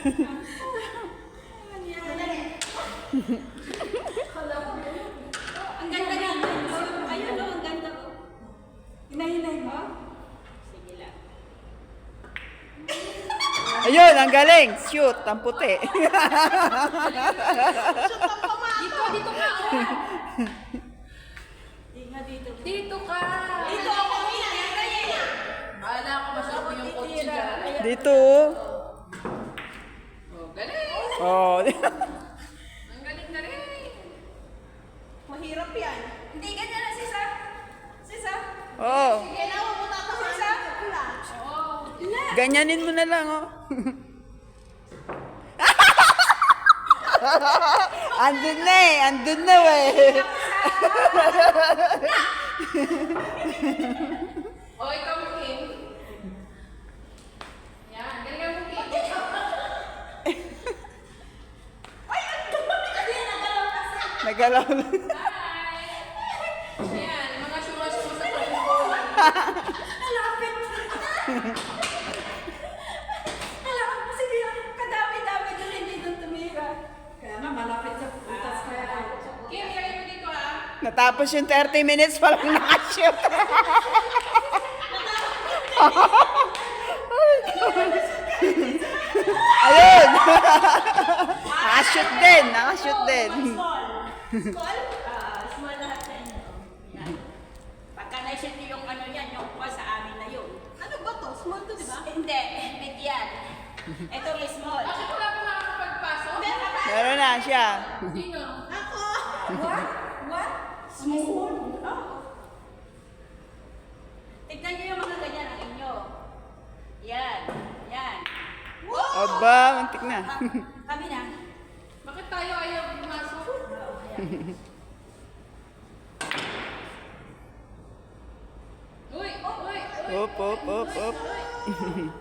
Ang ganda nga. Ayun o, ang ganda o. Hinahinay mo? Sige lang. Ayun, ang galing. Shoot, ang puti. Dito ka. Dito. Dito ka. Dito ako. Hinahinay. Bahala ka masyado yung kotse dyan. Dito. Oh, galing. Oh. Ang galing na rin. Mahirap yan. Hindi ganyan na, Sisa. Sisa. Oh. Kailangan mo na ako, Sisa. Ganyanin mo na lang, oh. Andun na eh. Andun na eh. O, ikaw mo, Kim. Yan, galing mo, Kim. Nagalaw na. Hi! Ayan, mga suma-suma sa pagbubo. Malapit. Alam mo, sige, kadami-dami doon, hindi doon tumira. Kaya nga, malapit sa putas kaya. Kim, kayo mo dito ah. Natapos yung 30 minutes palang nakashoot. Ayun! Nakashoot din. Nakashoot din. Small. Small? Small lahat sa inyo. Yan. Pagka na-shoot yung ano yan, yung kuha sa amin na yun. Ano ba to? Small to, di ba? Hindi, big yan. Ito yung small. Bakit wala pa makakapagpasok? Meron na siya. Sino? Ako! What? What? Small? Oh. Tignan niyo yung mga ganyan ang inyo. Yan. Yan. Aba, mantik na. Kami na. Bakit tayo ayaw pumasok? Uy! Uy! Uy! Op, op, op, op. Uy!